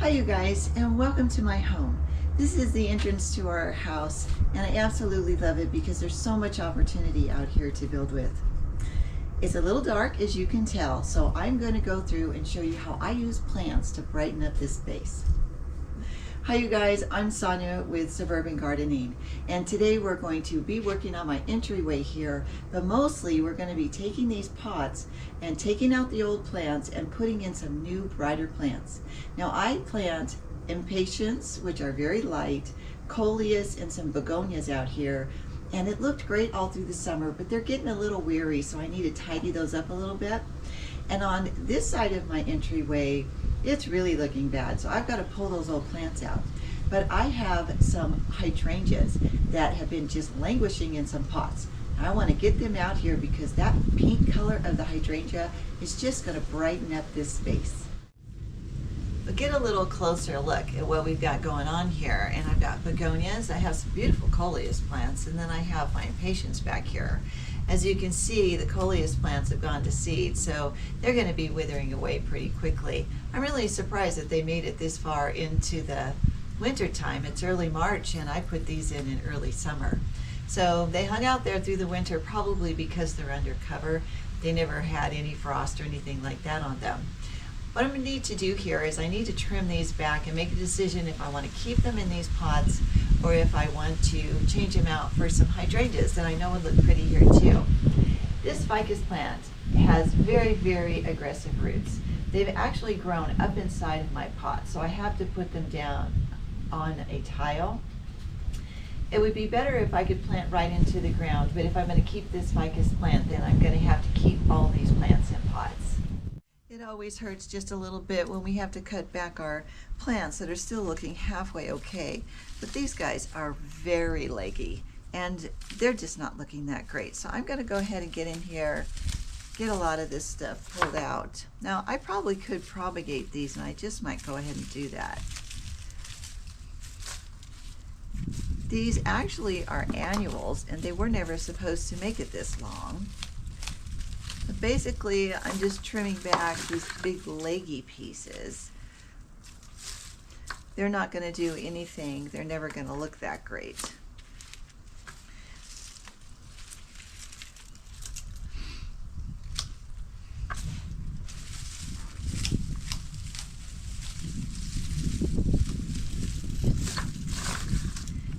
Hi you guys, and welcome to my home. This is the entrance to our house, and I absolutely love it because there's so much opportunity out here to build with. It's a little dark, as you can tell, so I'm going to go through and show you how I use plants to brighten up this space. Hi you guys, I'm Sonia with Suburban Gardening, and today we're going to be working on my entryway here, but mostly we're going to be taking these pots and taking out the old plants and putting in some new brighter plants. Now I plant Impatiens, which are very light, Coleus, and some begonias out here, and it looked great all through the summer, but they're getting a little weary, so I need to tidy those up a little bit. And on this side of my entryway, it's really looking bad, so I've got to pull those old plants out. But I have some hydrangeas that have been just languishing in some pots. I want to get them out here because that pink color of the hydrangea is just going to brighten up this space. But get a little closer look at what we've got going on here. And I've got begonias, I have some beautiful Coleus plants, and then I have my Impatiens back here. As you can see, the Coleus plants have gone to seed, so they're going to be withering away pretty quickly. I'm really surprised that they made it this far into the winter time. It's early March, and I put these in early summer. So they hung out there through the winter probably because they're under cover. They never had any frost or anything like that on them. What I'm going to need to do here is I need to trim these back and make a decision if I want to keep them in these pots or if I want to change them out for some hydrangeas that I know would look pretty here too. This ficus plant has very, very aggressive roots. They've actually grown up inside of my pot, so I have to put them down on a tile. It would be better if I could plant right into the ground, but if I'm going to keep this ficus plant, then I'm going to have to keep all these plants in pots. It always hurts just a little bit when we have to cut back our plants that are still looking halfway okay. But these guys are very leggy and they're just not looking that great. So I'm going to go ahead and get in here, get a lot of this stuff pulled out. Now I probably could propagate these, and I just might go ahead and do that. These actually are annuals and they were never supposed to make it this long. But basically, I'm just trimming back these big leggy pieces. They're not going to do anything. They're never going to look that great.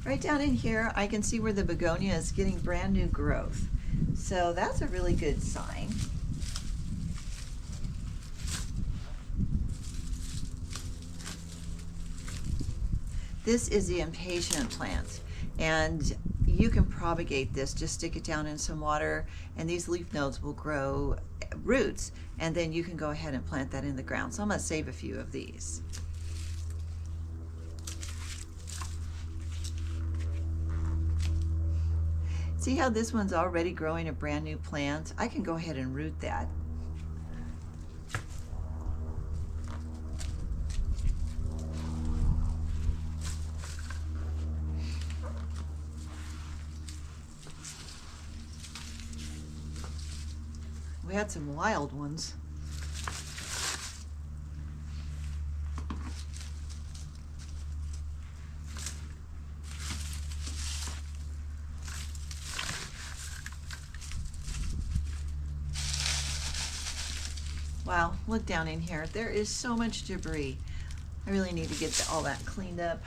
Right down in here, I can see where the begonia is getting brand new growth. So that's a really good sign. This is the impatient plant, and you can propagate this. Just stick it down in some water and these leaf nodes will grow roots, and then you can go ahead and plant that in the ground. So I'm going to save a few of these. See how this one's already growing a brand new plant? I can go ahead and root that. We had some wild ones. Wow, look down in here. There is so much debris. I really need to get all that cleaned up.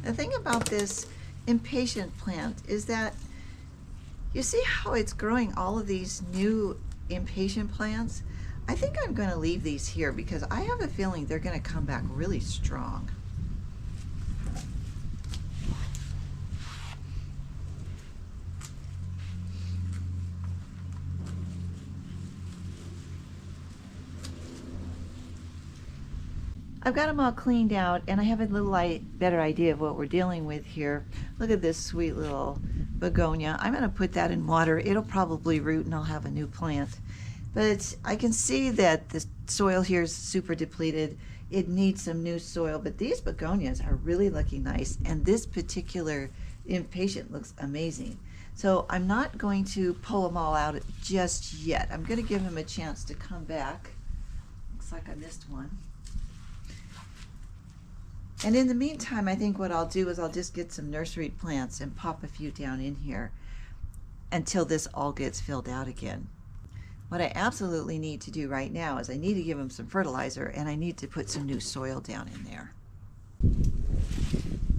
The thing about this impatient plant is that you see how it's growing all of these new impatient plants? I think I'm going to leave these here because I have a feeling they're going to come back really strong. I've got them all cleaned out and I have a little better idea of what we're dealing with here. Look at this sweet little begonia. I'm going to put that in water. It'll probably root and I'll have a new plant. But I can see that the soil here is super depleted. It needs some new soil, but these begonias are really looking nice, and this particular impatient looks amazing. So I'm not going to pull them all out just yet. I'm going to give them a chance to come back. Looks like I missed one. And in the meantime, I think what I'll do is I'll just get some nursery plants and pop a few down in here until this all gets filled out again. What I absolutely need to do right now is I need to give them some fertilizer, and I need to put some new soil down in there.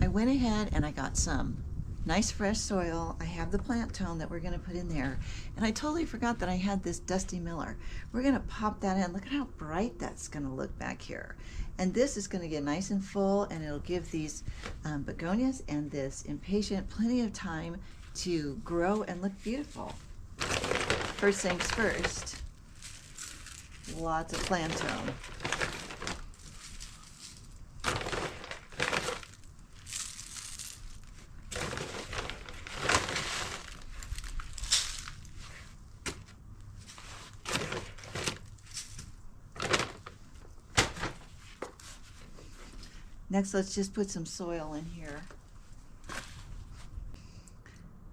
I went ahead and I got some nice fresh soil. I have the plant tone that we're going to put in there, and I totally forgot that I had this Dusty Miller. We're going to pop that in. Look at how bright that's going to look back here. And this is going to get nice and full, and it'll give these begonias and this impatient plenty of time to grow and look beautiful. First things first, lots of plant tone. Next, let's just put some soil in here.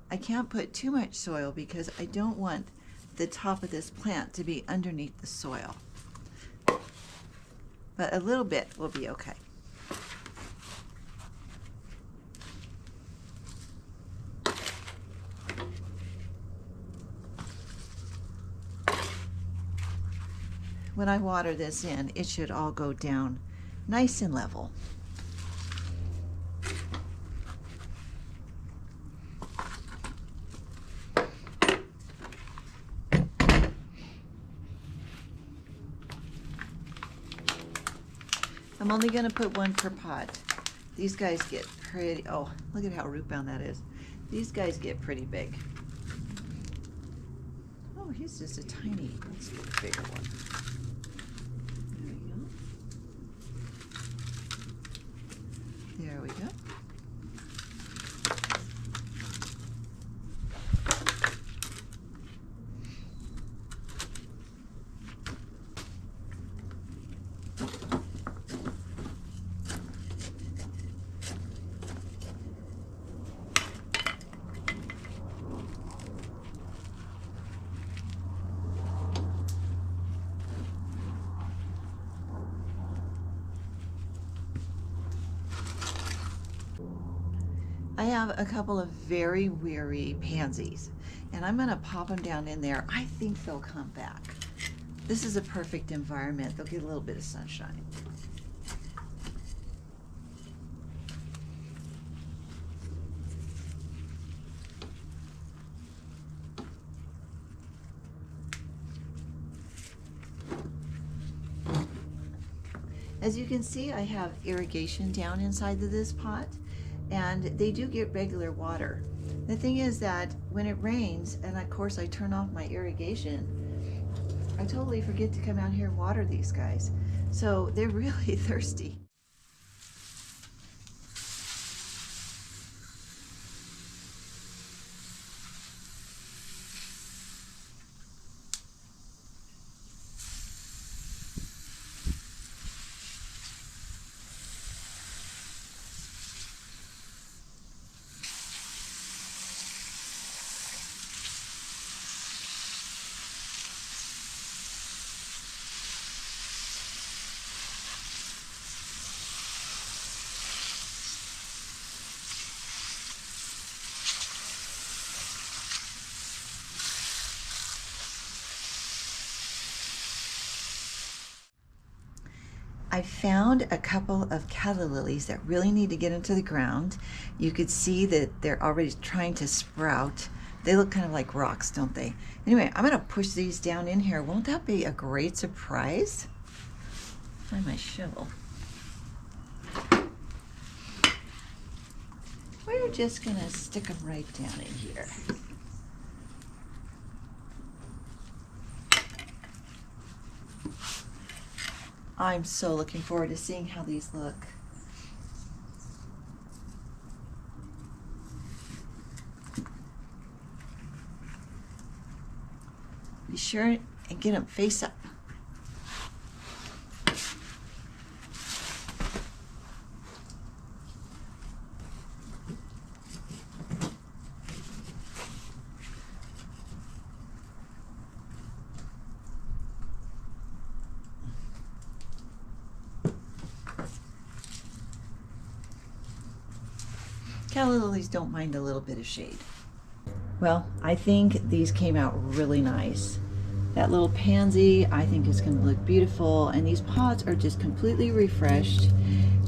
I can't put too much soil because I don't want the top of this plant to be underneath the soil. But a little bit will be okay. When I water this in, it should all go down nice and level. I'm only going to put one per pot. These guys get pretty, oh, look at how root bound that is. These guys get pretty big. Oh, he's just a tiny, let's get a bigger one. There we go. There we go. I have a couple of very weary pansies, and I'm going to pop them down in there. I think they'll come back. This is a perfect environment. They'll get a little bit of sunshine. As you can see, I have irrigation down inside of this pot, and they do get regular water. The thing is that when it rains, and of course I turn off my irrigation, I totally forget to come out here and water these guys. So they're really thirsty. I found a couple of calla lilies that really need to get into the ground. You could see that they're already trying to sprout. They look kind of like rocks, don't they? Anyway, I'm going to push these down in here. Won't that be a great surprise? Find my shovel. We're just going to stick them right down in here. I'm so looking forward to seeing how these look. Be sure and get them face up. Calla lilies don't mind a little bit of shade. Well, I think these came out really nice. That little pansy I think is going to look beautiful, and these pots are just completely refreshed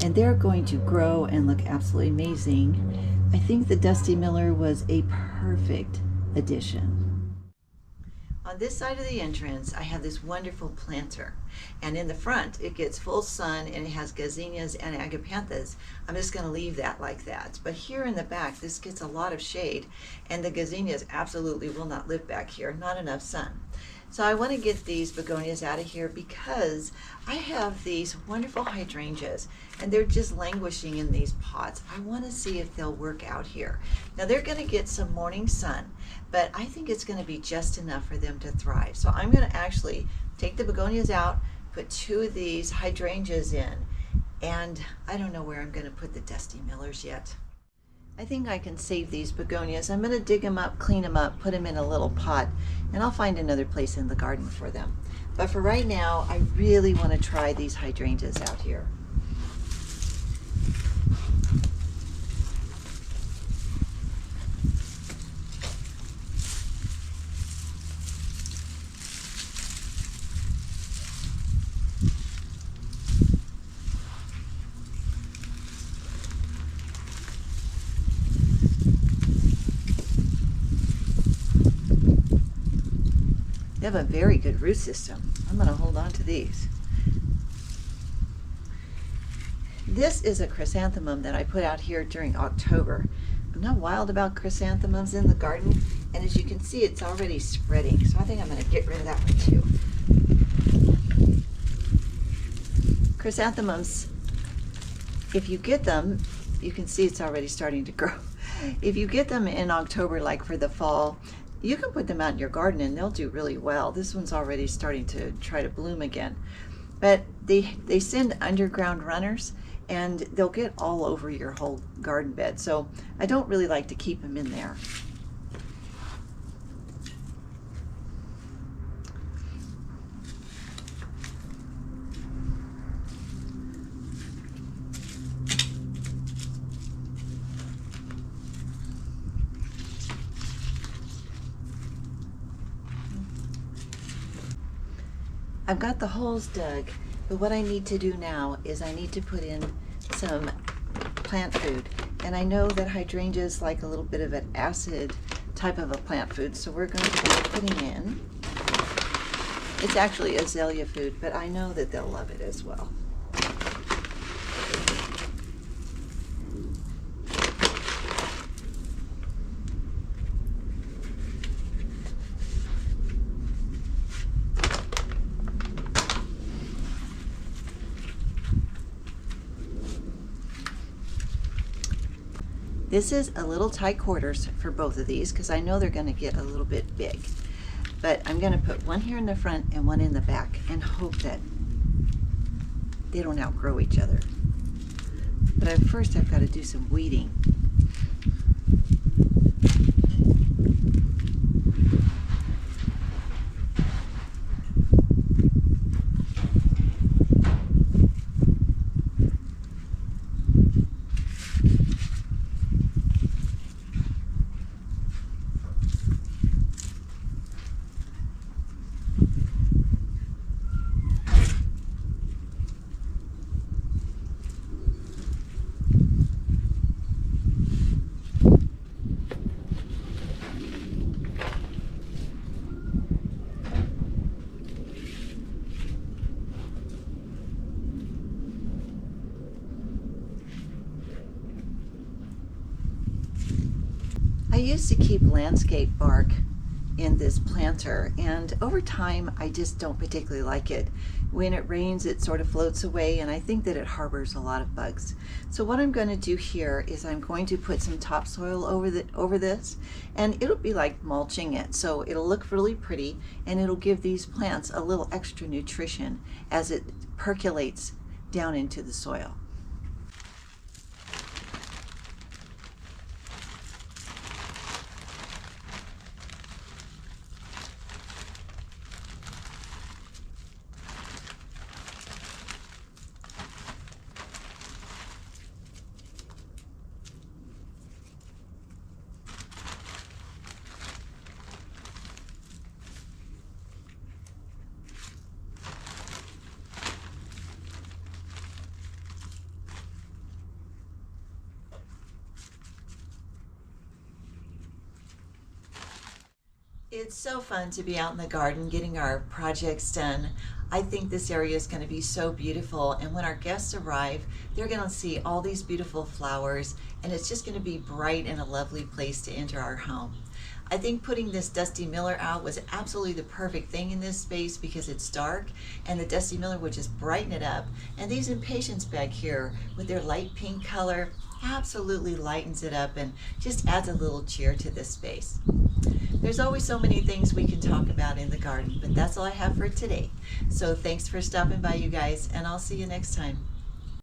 and they're going to grow and look absolutely amazing. I think the Dusty Miller was a perfect addition. On this side of the entrance, I have this wonderful planter, and in the front it gets full sun and it has gazinias and agapanthus. I'm just going to leave that like that. But here in the back, this gets a lot of shade, and the gazinias absolutely will not live back here, not enough sun. So I want to get these begonias out of here because I have these wonderful hydrangeas and they're just languishing in these pots. I want to see if they'll work out here. Now they're going to get some morning sun, but I think it's going to be just enough for them to thrive. So I'm going to actually take the begonias out, put 2 of these hydrangeas in, and I don't know where I'm going to put the Dusty Millers yet. I think I can save these begonias. I'm going to dig them up, clean them up, put them in a little pot, and I'll find another place in the garden for them. But for right now, I really want to try these hydrangeas out here. They have a very good root system. I'm going to hold on to these. This is a chrysanthemum that I put out here during October. I'm not wild about chrysanthemums in the garden, and as you can see, it's already spreading, so I think I'm going to get rid of that one too. Chrysanthemums, if you get them, you can see it's already starting to grow. If you get them in October, like for the fall, you can put them out in your garden and they'll do really well. This one's already starting to try to bloom again. But they send underground runners and they'll get all over your whole garden bed. So I don't really like to keep them in there. I've got the holes dug, but what I need to do now is I need to put in some plant food. And I know that hydrangeas like a little bit of an acid type of a plant food, so we're going to be putting in, it's actually azalea food, but I know that they'll love it as well. This is a little tight quarters for both of these because I know they're going to get a little bit big. But I'm going to put one here in the front and one in the back and hope that they don't outgrow each other. But first I've got to do some weeding. I used to keep landscape bark in this planter, and over time I just don't particularly like it. When it rains, it sort of floats away, and I think that it harbors a lot of bugs. So what I'm going to do here is I'm going to put some topsoil over this, and it'll be like mulching it, so it'll look really pretty, and it'll give these plants a little extra nutrition as it percolates down into the soil. It's so fun to be out in the garden getting our projects done. I think this area is going to be so beautiful, and when our guests arrive, they're going to see all these beautiful flowers, and it's just going to be bright and a lovely place to enter our home. I think putting this Dusty Miller out was absolutely the perfect thing in this space because it's dark, and the Dusty Miller would just brighten it up. And these Impatiens back here with their light pink color absolutely lightens it up and just adds a little cheer to this space. There's always so many things we can talk about in the garden, but that's all I have for today. So thanks for stopping by, you guys, and I'll see you next time.